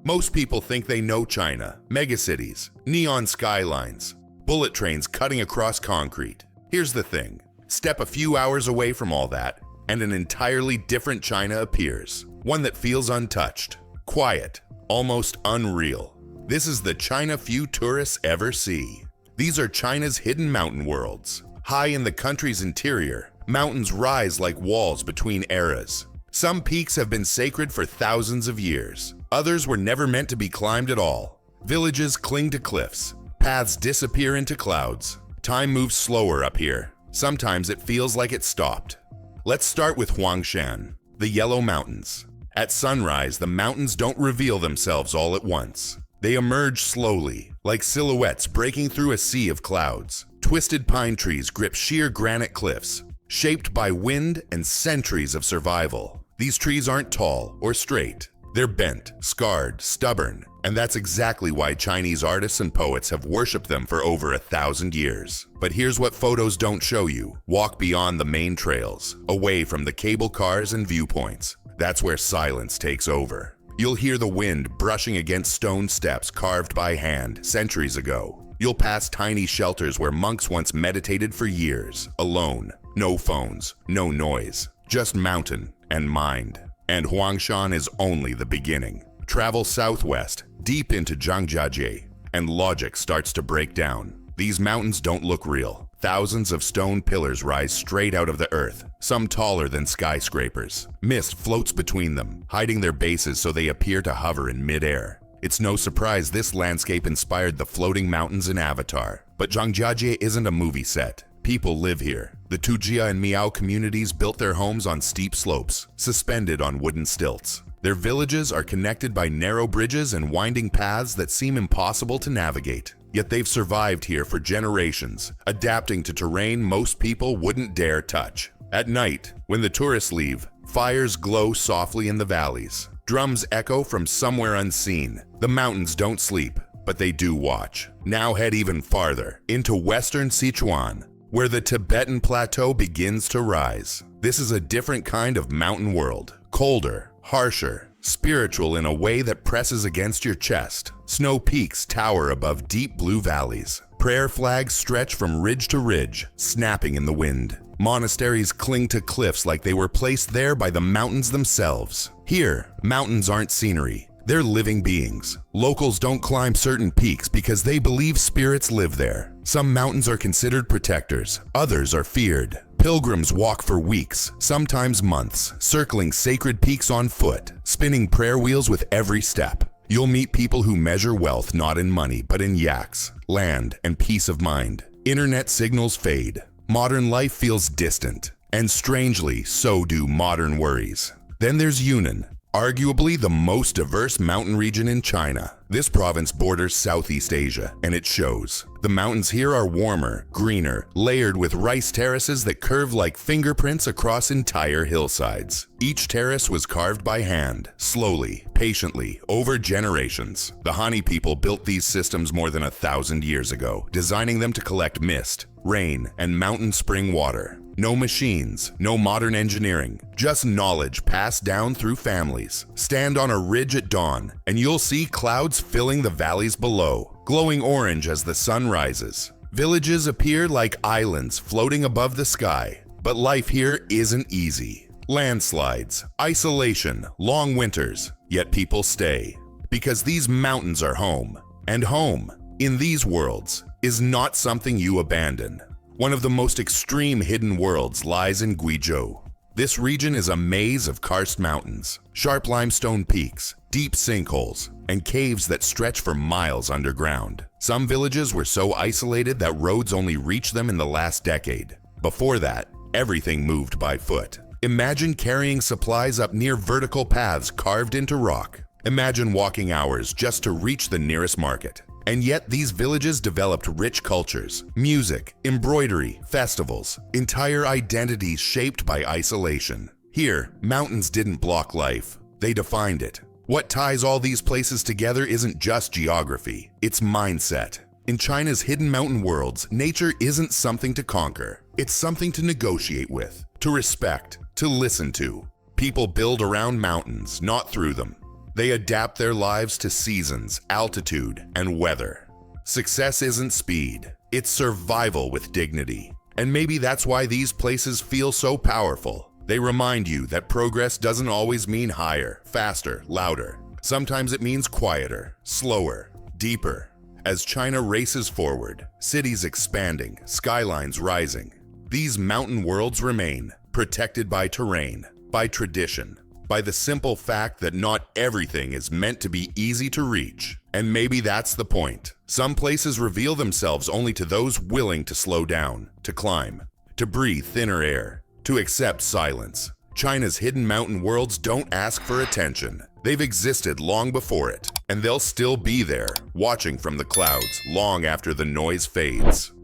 Most people think they know China, megacities, neon skylines, bullet trains cutting across concrete. Here's the thing. Step a few hours away from all that, and an entirely different China appears. One that feels untouched, quiet, almost unreal. This is the China few tourists ever see. These are China's hidden mountain worlds. High in the country's interior, mountains rise like walls between eras. Some peaks have been sacred for thousands of years. Others were never meant to be climbed at all. Villages cling to cliffs. Paths disappear into clouds. Time moves slower up here. Sometimes it feels like it stopped. Let's start with Huangshan, the Yellow Mountains. At sunrise, the mountains don't reveal themselves all at once. They emerge slowly, like silhouettes breaking through a sea of clouds. Twisted pine trees grip sheer granite cliffs, shaped by wind and centuries of survival. These trees aren't tall or straight. They're bent, scarred, stubborn, and that's exactly why Chinese artists and poets have worshipped them for over 1,000 years. But here's what photos don't show you. Walk beyond the main trails, away from the cable cars and viewpoints. That's where silence takes over. You'll hear the wind brushing against stone steps carved by hand centuries ago. You'll pass tiny shelters where monks once meditated for years, alone. No phones, no noise, just mountain and mind. And Huangshan is only the beginning. Travel southwest, deep into Zhangjiajie, and logic starts to break down. These mountains don't look real. Thousands of stone pillars rise straight out of the earth, some taller than skyscrapers. Mist floats between them, hiding their bases so they appear to hover in midair. It's no surprise this landscape inspired the floating mountains in Avatar. But Zhangjiajie isn't a movie set. People live here. The Tujia and Miao communities built their homes on steep slopes, suspended on wooden stilts. Their villages are connected by narrow bridges and winding paths that seem impossible to navigate. Yet they've survived here for generations, adapting to terrain most people wouldn't dare touch. At night, when the tourists leave, fires glow softly in the valleys. Drums echo from somewhere unseen. The mountains don't sleep, but they do watch. Now head even farther, into western Sichuan, where the Tibetan Plateau begins to rise. This is a different kind of mountain world. Colder, harsher, spiritual in a way that presses against your chest. Snow peaks tower above deep blue valleys. Prayer flags stretch from ridge to ridge, snapping in the wind. Monasteries cling to cliffs like they were placed there by the mountains themselves. Here, mountains aren't scenery. They're living beings. Locals don't climb certain peaks because they believe spirits live there. Some mountains are considered protectors, others are feared. Pilgrims walk for weeks, sometimes months, circling sacred peaks on foot, spinning prayer wheels with every step. You'll meet people who measure wealth not in money, but in yaks, land, and peace of mind. Internet signals fade. Modern life feels distant. And strangely, so do modern worries. Then there's Yunnan, arguably the most diverse mountain region in China. This province borders Southeast Asia, and it shows. The mountains here are warmer, greener, layered with rice terraces that curve like fingerprints across entire hillsides. Each terrace was carved by hand, slowly, patiently, over generations. The Han people built these systems more than 1,000 years ago, designing them to collect mist, rain, and mountain spring water. No machines, no modern engineering, just knowledge passed down through families. Stand on a ridge at dawn, and you'll see clouds filling the valleys below, glowing orange as the sun rises. Villages appear like islands floating above the sky, but life here isn't easy. Landslides, isolation, long winters, yet people stay. Because these mountains are home, and home, in these worlds, is not something you abandon. One of the most extreme hidden worlds lies in Guizhou. This region is a maze of karst mountains, sharp limestone peaks, deep sinkholes, and caves that stretch for miles underground. Some villages were so isolated that roads only reached them in the last decade. Before that, everything moved by foot. Imagine carrying supplies up near vertical paths carved into rock. Imagine walking hours just to reach the nearest market. And yet these villages developed rich cultures, music, embroidery, festivals, entire identities shaped by isolation. Here, mountains didn't block life, they defined it. What ties all these places together isn't just geography, it's mindset. In China's hidden mountain worlds, nature isn't something to conquer, it's something to negotiate with, to respect, to listen to. People build around mountains, not through them. They adapt their lives to seasons, altitude, and weather. Success isn't speed, it's survival with dignity. And maybe that's why these places feel so powerful. They remind you that progress doesn't always mean higher, faster, louder. Sometimes it means quieter, slower, deeper. As China races forward, cities expanding, skylines rising, these mountain worlds remain, protected by terrain, by tradition, by the simple fact that not everything is meant to be easy to reach. And maybe that's the point. Some places reveal themselves only to those willing to slow down, to climb, to breathe thinner air, to accept silence. China's hidden mountain worlds don't ask for attention. They've existed long before it, and they'll still be there, watching from the clouds long after the noise fades.